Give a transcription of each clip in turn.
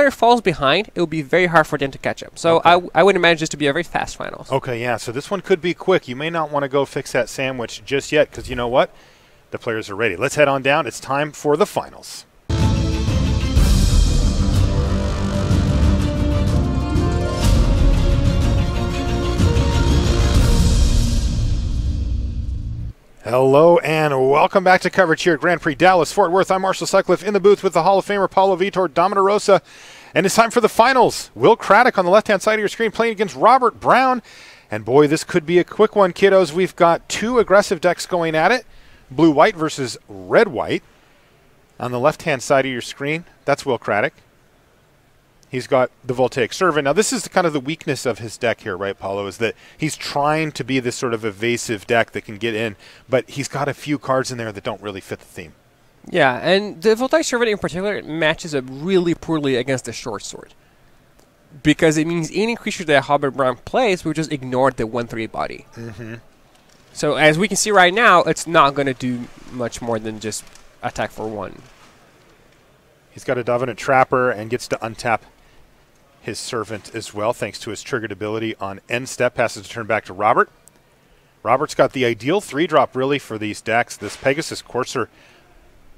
player falls behind, it will be very hard for them to catch up. So I would imagine this to be a very fast finals. Okay, yeah. So this one could be quick. You may not want to go fix that sandwich just yet because you know what? The players are ready. Let's head on down. It's time for the finals. Hello and welcome back to coverage here at Grand Prix Dallas Fort Worth. I'm Marshall Sutcliffe in the booth with the Hall of Famer Paulo Vitor Dominarosa. And it's time for the finals. Will Craddock on the left-hand side of your screen playing against Robert Brown. And boy, this could be a quick one, kiddos. We've got two aggressive decks going at it. Blue-white versus red-white. On the left-hand side of your screen, that's Will Craddock. He's got the Voltaic Servant. Now, this is kind of the weakness of his deck here, right, Paulo, is that he's trying to be this sort of evasive deck that can get in, but he's got a few cards in there that don't really fit the theme. Yeah, and the Voltaic Servant in particular matches up really poorly against the Short Sword. Because it means any creature that Robert Brown plays will just ignore the 1/3 body. Mm-hmm. So as we can see right now, it's not going to do much more than just attack for 1. He's got a Dominant Trapper and gets to untap his Servant as well, thanks to his triggered ability on end step. Passes the turn back to Robert. Robert's got the ideal 3-drop, really, for these decks. This Pegasus Courser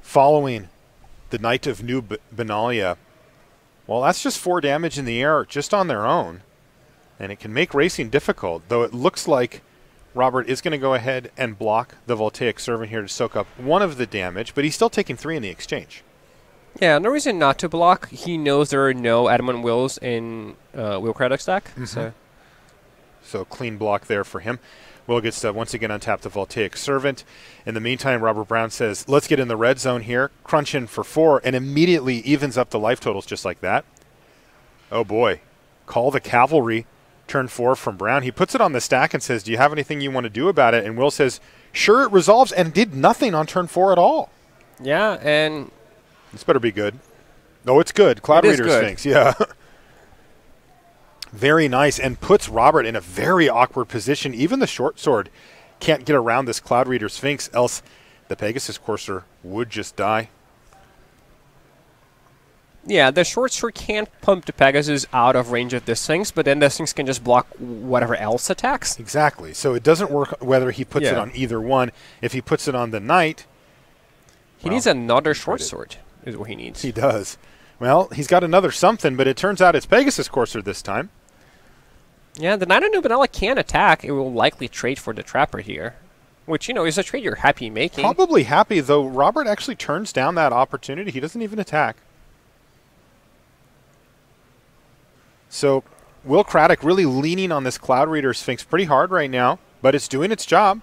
following the Knight of New Benalia. Well, that's just 4 damage in the air just on their own, and it can make racing difficult, though it looks like Robert is going to go ahead and block the Voltaic Servant here to soak up 1 of the damage, but he's still taking 3 in the exchange. Yeah, no reason not to block. He knows there are no Adamant Wills in Will Craddock's deck. Mm-hmm. So clean block there for him. Will gets to once again untap the Voltaic Servant. In the meantime, Robert Brown says, let's get in the red zone here, crunch in for 4, and immediately evens up the life totals just like that. Oh boy. Call the Cavalry, turn 4 from Brown. He puts it on the stack and says, do you have anything you want to do about it? And Will says, sure, it resolves, and did nothing on turn 4 at all. Yeah, and this better be good. Oh, it's good. Cloud Reader Sphinx, yeah. Very nice, and puts Robert in a very awkward position. Even the Short Sword can't get around this Cloud Reader Sphinx, else the Pegasus Courser would just die. Yeah, the Short Sword can't pump the Pegasus out of range of the Sphinx, but then the Sphinx can just block whatever else attacks. Exactly. So it doesn't work whether he puts it on either one. If he puts it on the Knight, he needs another Short Sword. Is what he needs. He does. Well, he's got another something, but it turns out it's Pegasus Courser this time. Yeah, the Knight of New Benalia can attack. It will likely trade for the Trapper here, which, you know, is a trade you're happy making. Probably happy, though Robert actually turns down that opportunity. He doesn't even attack. So Will Craddock really leaning on this Cloud Reader Sphinx pretty hard right now, but it's doing its job,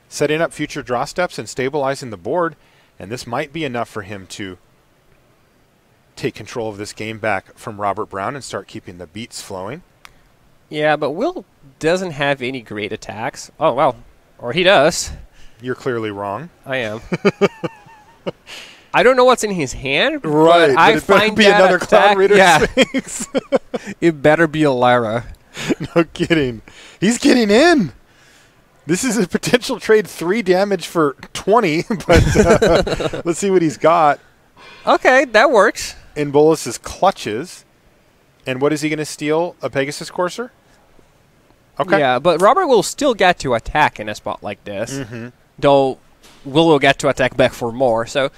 setting up future draw steps and stabilizing the board, and this might be enough for him to take control of this game back from Robert Brown and start keeping the beats flowing. Yeah, but Will doesn't have any great attacks. Oh, well, or he does. You're clearly wrong. I am. I don't know what's in his hand, right, but I find be another Cloud Reader Sphinx. It better be a Lyra. No kidding. He's getting in. This is a potential trade 3 damage for 20, but let's see what he's got. Okay, that works. In Bolus's clutches. And what is he going to steal? A Pegasus Courser? Okay. Yeah, but Robert will still get to attack in a spot like this, though Will get to attack back for more. So,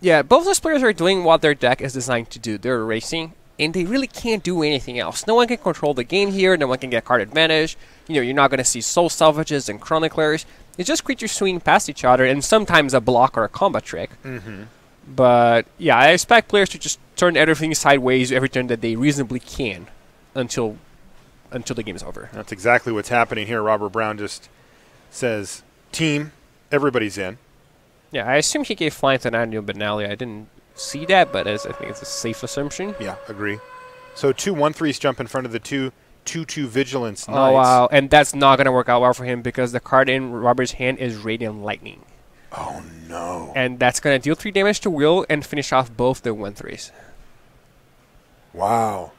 yeah, both those players are doing what their deck is designed to do. They're racing, and they really can't do anything else. No one can control the game here. No one can get card advantage. You know, you're not going to see Soul Salvages and Chroniclers. It's just creatures swinging past each other, and sometimes a block or a combat trick. But, yeah, I expect players to just turn everything sideways every turn that they reasonably can until the game is over. That's exactly what's happening here. Robert Brown just says, team, everybody's in. Yeah, I assume he gave flying to New Benalia. I didn't see that, but I think it's a safe assumption. Yeah, agree. So 2 1/3s jump in front of the 2/2 Vigilance Knights. Oh, wow. And that's not going to work out well for him because the card in Robert's hand is Radiant Lightning. Oh, no. And that's going to deal 3 damage to Will and finish off both the 1/3s. Wow.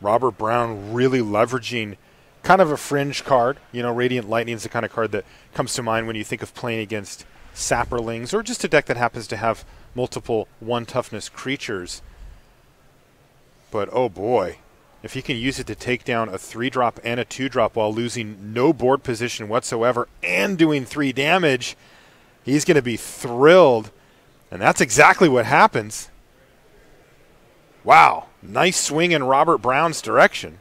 Robert Brown really leveraging kind of a fringe card. You know, Radiant Lightning is the kind of card that comes to mind when you think of playing against Sapperlings or just a deck that happens to have multiple 1 toughness creatures. But, oh boy, if he can use it to take down a 3-drop and a 2-drop while losing no board position whatsoever and doing 3 damage, he's going to be thrilled. And that's exactly what happens. Wow, nice swing in Robert Brown's direction.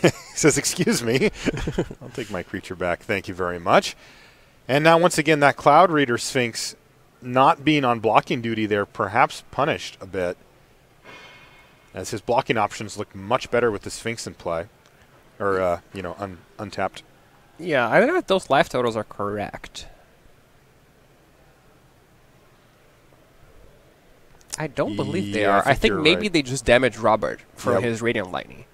He says, excuse me. I'll take my creature back. Thank you very much. And now, once again, that Cloud Reader Sphinx not being on blocking duty there, perhaps punished a bit, as his blocking options look much better with the Sphinx in play. Or, untapped. Yeah, I don't know if those life totals are correct. I don't believe they are. I think maybe right. they just damaged Robert from his Radiant Lightning.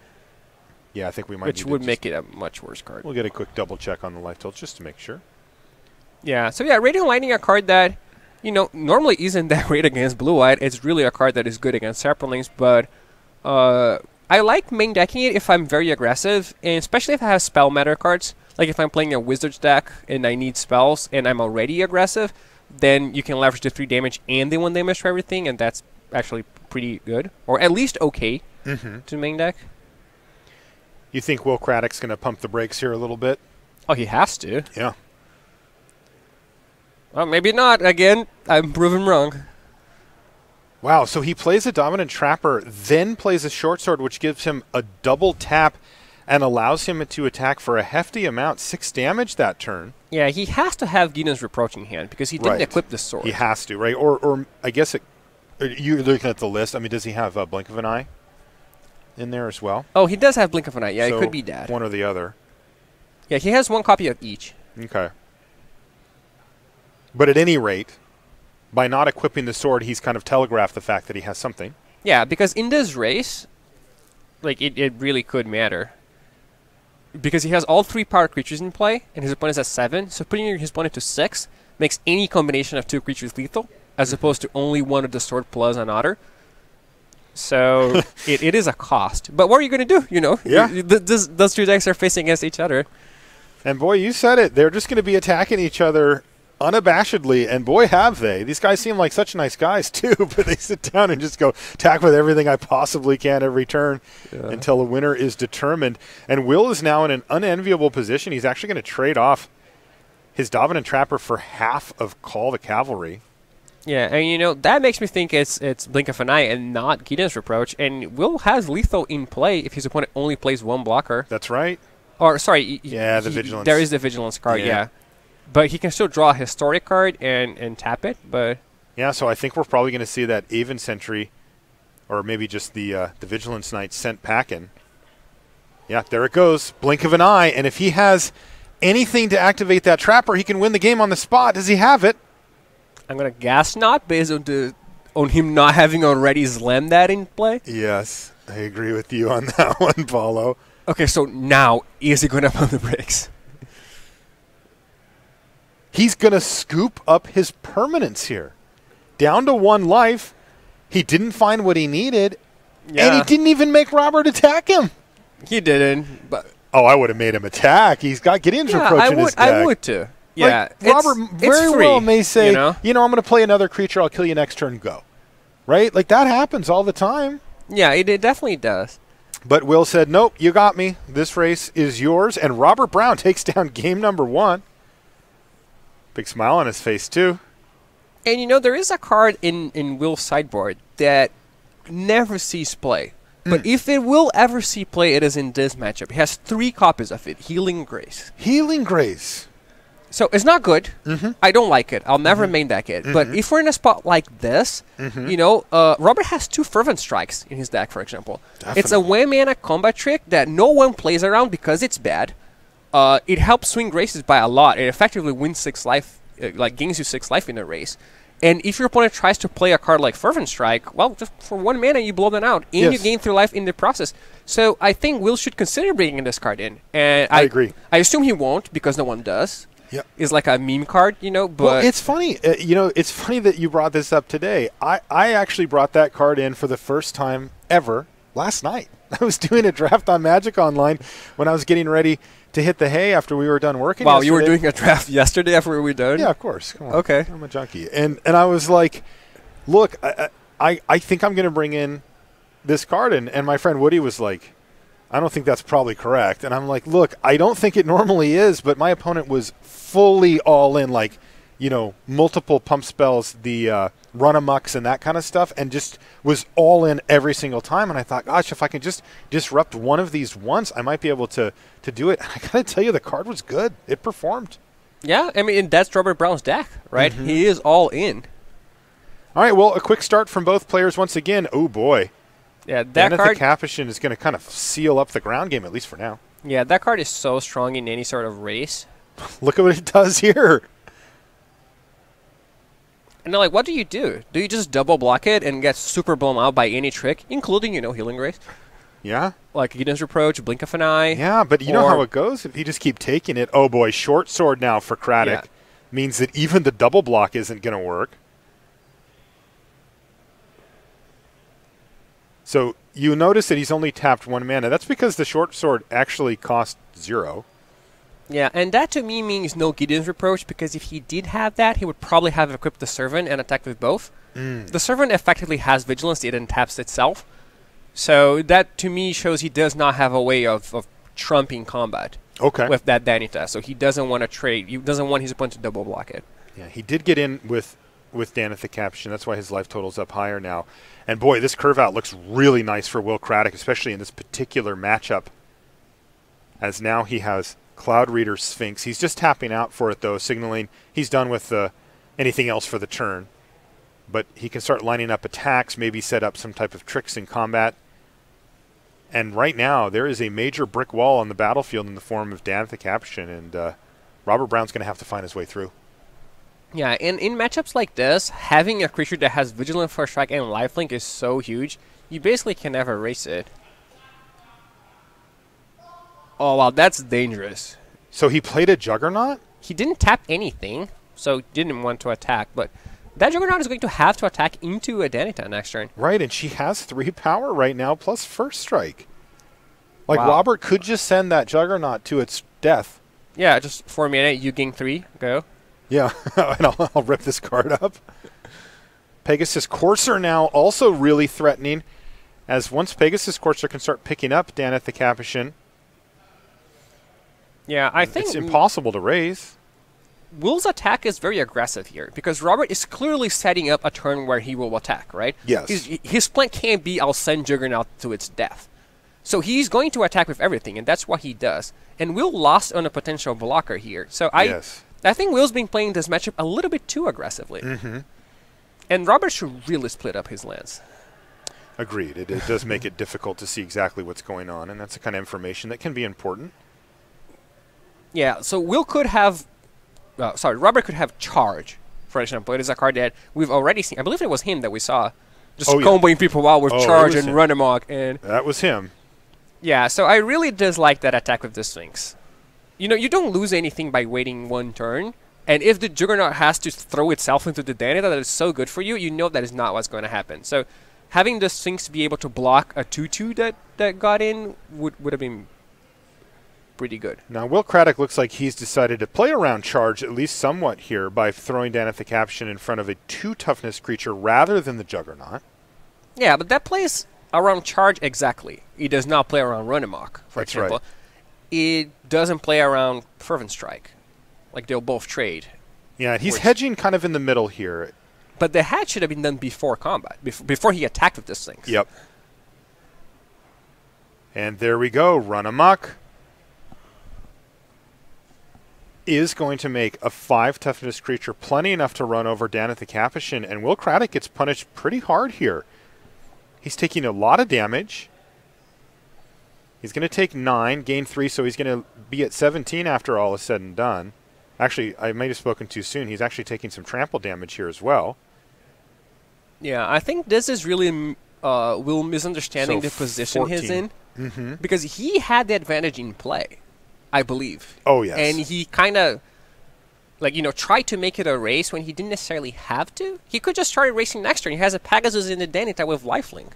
Yeah, I think we might. Which would make it a much worse card. We'll get a quick double check on the life totals just to make sure. Yeah, so yeah, Radiant Lightning, a card that, normally isn't that great against Blue-White. It's really a card that is good against Serpentings, but I like main decking it if I'm very aggressive, and especially if I have spell matter cards. Like if I'm playing a Wizards deck and I need spells and I'm already aggressive, then you can leverage the 3 damage and the 1 damage for everything, and that's actually pretty good. Or at least okay to main deck. You think Will Craddock's going to pump the brakes here a little bit? Oh, he has to. Yeah. Well, maybe not. Again, I'm proven wrong. Wow, so he plays a Dominant Trapper, then plays a Short Sword, which gives him a double tap and allows him to attack for a hefty amount, 6 damage that turn. Yeah, he has to have Gideon's Reproach in hand because he didn't equip the sword. He has to, right? Or I guess you're looking at the list. I mean, does he have a Blink of an Eye in there as well? Oh, he does have Blink of an Eye. Yeah, so it could be that. One or the other. Yeah, he has 1 copy of each. Okay. But at any rate, by not equipping the sword, he's kind of telegraphed the fact that he has something. Yeah, because in this race, it really could matter. Because he has all 3 power creatures in play, and his opponent is at 7, so putting his opponent to 6 makes any combination of 2 creatures lethal, as opposed to only one of the sword plus another. So it is a cost. But what are you going to do, Yeah. Those 2 decks are facing against each other. And boy, you said it. They're just going to be attacking each other unabashedly, and boy, have they. These guys seem like such nice guys, too, but they sit down and just go, attack with everything I possibly can every turn until a winner is determined. And Will is now in an unenviable position. He's actually going to trade off his Dominant Trapper for half of Call the Cavalry. Yeah, and that makes me think it's Blink of an Eye and not Gideon's Reproach, and Will has lethal in play if his opponent only plays 1 blocker. That's right. Or, sorry. The Vigilance. There is the Vigilance card, yeah. But he can still draw a Historic card and tap it, but... Yeah, so I think we're probably going to see that Aven Sentry, or maybe just the Vigilance Knight sent packing. Yeah, there it goes. Blink of an Eye, and if he has anything to activate that Trapper, he can win the game on the spot. Does he have it? I'm going to guess not, based on him not having already slammed that in play. Yes, I agree with you on that one, Paulo. Okay, so now, is he going to pump the brakes? He's going to scoop up his permanents here. Down to 1 life. He didn't find what he needed, and he didn't even make Robert attack him. He didn't, but... Oh, I would have made him attack. He's got Gideon's Reproach in his deck. I would too. Yeah, Robert very well may say, I'm going to play another creature, I'll kill you next turn, go. Right? That happens all the time. Yeah, it definitely does. But Will said, nope, you got me. This race is yours. And Robert Brown takes down game number 1. Big smile on his face, too. And, there is a card in Will's sideboard that never sees play. But if it will ever see play, it is in this matchup. He has 3 copies of it. Healing Grace. Healing Grace. So it's not good. I don't like it. I'll never main deck it. But if we're in a spot like this, Robert has 2 Fervent Strikes in his deck, for example. Definitely. It's a 1-mana combat trick that no one plays around because it's bad. It helps swing races by a lot. It effectively wins 6 life, gains you 6 life in a race. And if your opponent tries to play a card like Fervent Strike, well, just for 1 mana, you blow them out, and you gain 3 life in the process. So I think Will should consider bringing this card in. And I agree. I assume he won't because no one does. Yep. Is like a meme card, but... Well, it's funny. It's funny that you brought this up today. I actually brought that card in for the first time ever last night. I was doing a draft on Magic Online when I was getting ready to hit the hay after we were done working. Wow, yesterday. You were doing a draft yesterday after we were done? Yeah, of course. Come on. Okay. I'm a junkie. And I was like, look, I think I'm going to bring in this card, and my friend Woody was like, I don't think that's probably correct. And I'm like, look, I don't think it normally is, but my opponent was fully all in, like, multiple pump spells, the run amucks and that kind of stuff, and just was all in every single time. And I thought, gosh, if I can just disrupt one of these once, I might be able to do it. And I got to tell you, the card was good. It performed. Yeah, I mean, that's Robert Brown's deck, right? Mm-hmm. He is all in. All right, well, a quick start from both players once again. Oh, boy. Yeah, that card... the Capuchin is going to kind of seal up the ground game, at least for now. Yeah, that card is so strong in any sort of race. Look at what it does here. And they're like, what do? Do you just double block it and get super blown out by any trick, including, Healing Grace? Yeah. Like Gideon's Reproach, Blink of an Eye. Yeah, but you know how it goes? If you just keep taking it, oh boy, short sword now for Craddock means that even the double block isn't going to work. So you notice that he's only tapped 1 mana. That's because the short sword actually cost 0. Yeah, and that to me means no Gideon's Reproach, because if he did have that, he would probably have equipped the Servant and attacked with both. The Servant effectively has Vigilance, it then taps itself. So that to me shows he does not have a way of trumping combat with that Danita. So he doesn't want to trade. He doesn't want his opponent to double block it. Yeah, he did get in with Danith the Capuchin. That's why his life total's up higher now. And boy, this curve out looks really nice for Will Craddock, especially in this particular matchup, as now he has Cloud Reader Sphinx. He's just tapping out for it, though, signaling he's done with anything else for the turn. But he can start lining up attacks, maybe set up some type of tricks in combat. And right now, there is a major brick wall on the battlefield in the form of Danith the Capuchin, and Robert Brown's going to have to find his way through. Yeah, and in matchups like this, having a creature that has Vigilant, First Strike, and Lifelink is so huge, you basically can never erase it. Oh, wow, that's dangerous. So he played a Juggernaut? He didn't tap anything, so didn't want to attack, but that Juggernaut is going to have to attack into a Danita next turn. Right, and she has 3 power right now, plus First Strike. Like, Robert could just send that Juggernaut to its death. Yeah, just 4 mana, you gain 3, go. Yeah, and I'll rip this card up. Pegasus Courser now also really threatening, as once Pegasus Courser can start picking up Danith the Capuchin. Yeah, I think it's impossible to raise. Will's attack is very aggressive here, because Robert is clearly setting up a turn where he will attack, right? Yes. His plan can't be, I'll send Juggernaut to its death. So he's going to attack with everything, and that's what he does. And Will lost on a potential blocker here. So I think Will's been playing this matchup a little bit too aggressively. Mm-hmm. And Robert should really split up his lands. Agreed. It does make it difficult to see exactly what's going on, and that's the kind of information that can be important. Yeah, so Will could have... Robert could have Charge, for example. It is a card that we've already seen. I believe it was him that we saw. Just comboing people out with Charge and Run Amok. And that was him. Yeah, so I really dislike that attack with the Sphinx. You don't lose anything by waiting 1 turn. And if the Juggernaut has to throw itself into the Danita that is so good for you, you know that is not what's going to happen. So having the Sphinx be able to block a 2-2 that got in would have been pretty good. Now, Will Craddock looks like he's decided to play around Charge at least somewhat here by throwing Danith the Capuchin in front of a 2-toughness creature rather than the Juggernaut. Yeah, but that plays around Charge exactly. It does not play around Run Amok, for example. Right. It doesn't play around Fervent Strike. Like, they'll both trade. Yeah, he's hedging kind of in the middle here. But the hedge should have been done before combat, before he attacked with this thing. Yep. And there we go. Run Amok is going to make a 5-toughness creature plenty enough to run over Danith the Capuchin, and Will Craddock gets punished pretty hard here. He's taking a lot of damage. He's going to take 9, gain 3, so he's going to be at 17 after all is said and done. Actually, I might have spoken too soon. He's actually taking some trample damage here as well. Yeah, I think this is really Will misunderstanding the position 14. he's in. Mm-hmm. Because he had the advantage in play, I believe. Oh, yes. And he kind of, tried to make it a race when he didn't necessarily have to. He could just start racing next turn. He has a Pegasus in the Danita with Lifelink.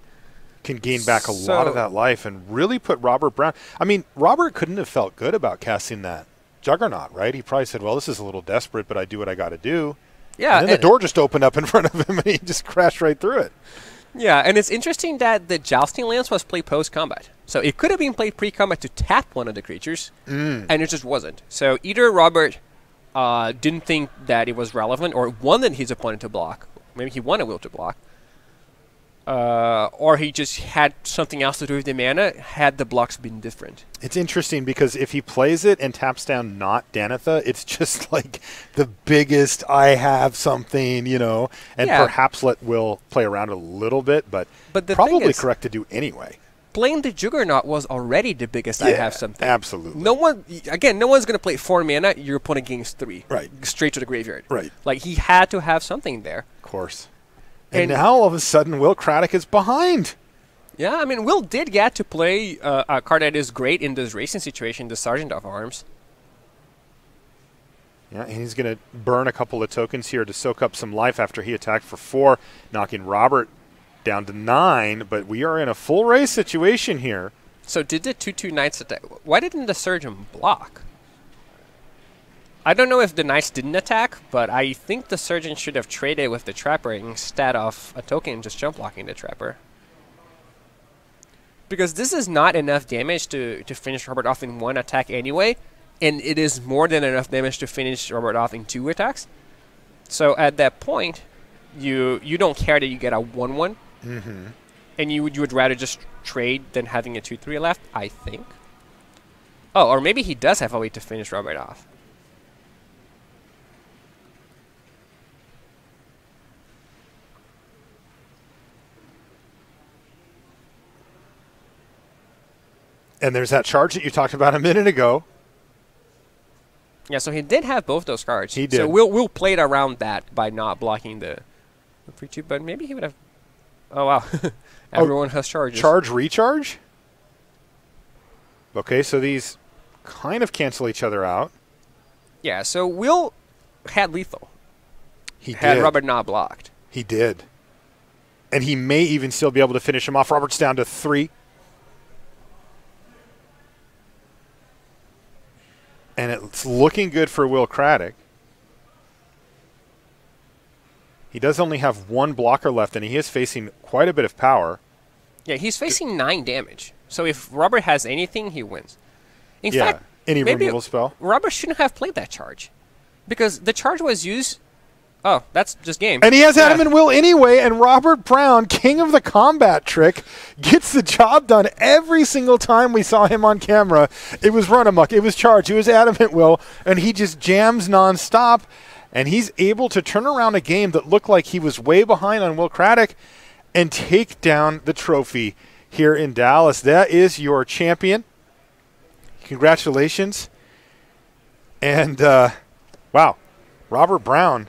Can gain back a lot of that life and really put Robert Brown... I mean, Robert couldn't have felt good about casting that Juggernaut, right? He probably said, well, this is a little desperate, but I do what I got to do. Yeah. And then the door just opened up in front of him, and he just crashed right through it. Yeah, and it's interesting that the Jousting Lance was played post-combat. So it could have been played pre-combat to tap one of the creatures, and it just wasn't. So either Robert didn't think that it was relevant or wanted his opponent to block. Maybe he wanted Will to block. Or he just had something else to do with the mana had the blocks been different. It's interesting because if he plays it and taps down not Danitha, it's just like the biggest I have something, and perhaps let Will play around a little bit, but the probably correct to do anyway. Playing the Juggernaut was already the biggest I have something. Absolutely. No one's going to play 4 mana, your opponent gains 3. Right. Straight to the graveyard. Right. Like, he had to have something there. Of course. And now, all of a sudden, Will Craddock is behind. Yeah, I mean, Will did get to play a card that is great in this racing situation, the Sergeant of Arms. Yeah, and he's going to burn a couple of tokens here to soak up some life after he attacked for 4, knocking Robert down to 9. But we are in a full race situation here. So did the 2/2 Knights attack? Why didn't the Surgeon block? I don't know if the Knights didn't attack, but I think the Surgeon should have traded with the Trapper instead of a token just jump blocking the Trapper. Because this is not enough damage to finish Robert off in 1 attack anyway, and it is more than enough damage to finish Robert off in 2 attacks. So at that point, you don't care that you get a 1/1, and you would rather just trade than having a 2/3 left, I think. Oh, or maybe he does have a way to finish Robert off. And there's that charge that you talked about a minute ago. Yeah, so he did have both those cards. He did. So we'll play it around that by not blocking the free 2, but maybe he would have... Oh, wow. Everyone has charges. Charge, recharge? Okay, so these kind of cancel each other out. Yeah, so Will had lethal. He had did. Robert not blocked. He did. And he may even still be able to finish him off. Robert's down to 3. And it's looking good for Will Craddock. He does only have 1 blocker left, and he is facing quite a bit of power. Yeah, he's facing 9 damage. So if Robert has anything, he wins. In yeah, fact, any maybe removal spell. Robert shouldn't have played that charge. Because the charge was used... Oh, that's just game. And he has Adam and Will anyway, and Robert Brown, king of the combat trick, gets the job done every single time we saw him on camera. It was run amok, it was charge, it was Adam and Will, and he just jams nonstop, and he's able to turn around a game that looked like he was way behind on Will Craddock and take down the trophy here in Dallas. That is your champion. Congratulations. And, wow, Robert Brown,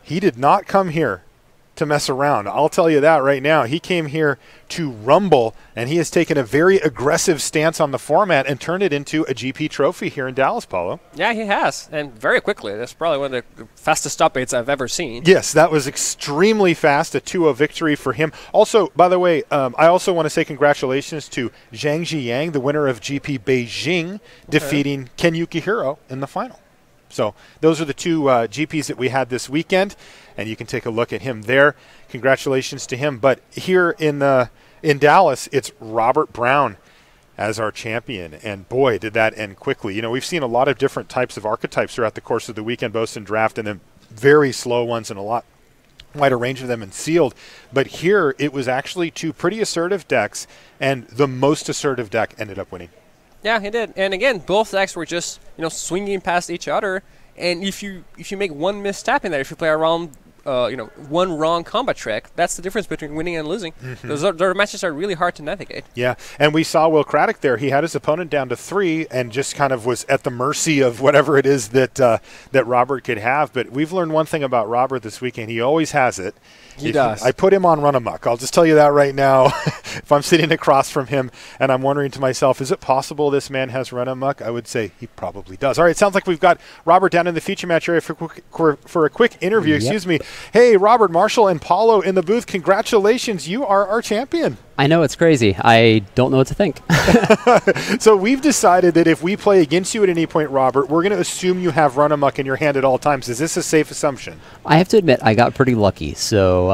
he did not come here to mess around. I'll tell you that right now. He came here to rumble, and he has taken a very aggressive stance on the format and turned it into a GP trophy here in Dallas, Paulo. Yeah, he has, and very quickly. That's probably one of the fastest stop rates I've ever seen. Yes, that was extremely fast, a 2-0 victory for him. Also, by the way, I also want to say congratulations to Zhang Ziyang, the winner of GP Beijing, defeating Ken Yukihiro in the final. So those are the 2 GPs that we had this weekend, and you can take a look at him there. Congratulations to him. But here in Dallas, it's Robert Brown as our champion, and boy, did that end quickly. You know, we've seen a lot of different types of archetypes throughout the course of the weekend, both in draft and then very slow ones, and a lot wider range of them in sealed. But here, it was actually 2 pretty assertive decks, and the most assertive deck ended up winning. Yeah, he did. And again, both decks were just, swinging past each other. And if you make one misstep in there, if you play around, one wrong combat trick, that's the difference between winning and losing. Those matches are really hard to navigate. Yeah, and we saw Will Craddock there. He had his opponent down to 3 and just kind of was at the mercy of whatever it is that Robert could have. But we've learned one thing about Robert this weekend. He always has it. He does. I put him on run amok. I'll just tell you that right now. If I'm sitting across from him and I'm wondering to myself, is it possible this man has run amok? I would say he probably does. All right, it sounds like we've got Robert down in the feature match area for a quick interview. Yep. Excuse me. Hey, Robert, Marshall, and Paulo in the booth, congratulations. You are our champion. I know, it's crazy. I don't know what to think. So we've decided that if we play against you at any point, Robert, we're going to assume you have Run Amok in your hand at all times. Is this a safe assumption? I have to admit, I got pretty lucky. So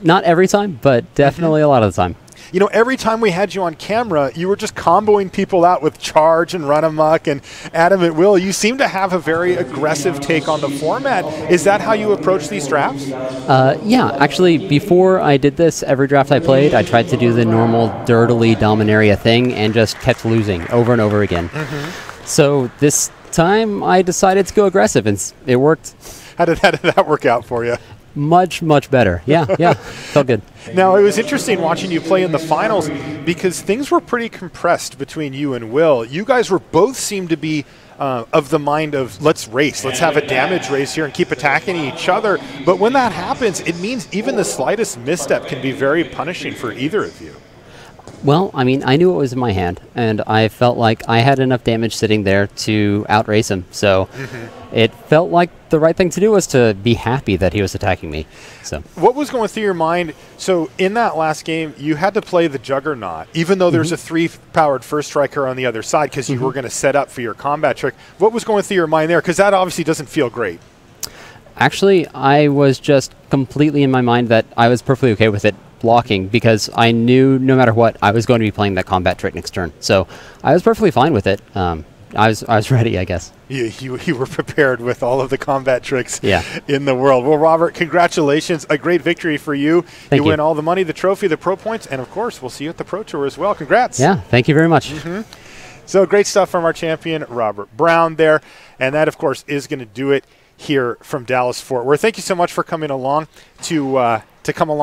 not every time, but definitely a lot of the time. You know, every time we had you on camera, you were just comboing people out with Charge and Run Amok and Adam at Will. You seem to have a very aggressive take on the format. Is that how you approach these drafts? Yeah, actually, before I did this, every draft I played, I tried to do the normal dirtily Dominaria thing and just kept losing over and over again. So this time, I decided to go aggressive, and it worked. How did that work out for you? Much, much better. Yeah, felt good. Now, it was interesting watching you play in the finals because things were pretty compressed between you and Will. You guys were both seemed to be of the mind of let's race, let's have a damage race here and keep attacking each other. But when that happens, it means even the slightest misstep can be very punishing for either of you. Well, I mean, I knew it was in my hand, and I felt like I had enough damage sitting there to outrace him. So it felt like the right thing to do was to be happy that he was attacking me. So what was going through your mind? So in that last game, you had to play the Juggernaut, even though there's a 3-powered First Striker on the other side because you were going to set up for your combat trick. What was going through your mind there? Because that obviously doesn't feel great. Actually, I was just completely in my mind that I was perfectly okay with it blocking because I knew no matter what, I was going to be playing that combat trick next turn. So I was perfectly fine with it. I was ready, I guess. You were prepared with all of the combat tricks Yeah. in the world. Well, Robert, congratulations. A great victory for you. Thank you. Win all the money, the trophy, the pro points, and, of course, we'll see you at the Pro Tour as well. Congrats. Yeah, thank you very much. So great stuff from our champion, Robert Brown there. And that, of course, is going to do it here from Dallas-Fort Worth. Thank you so much for coming along to come along.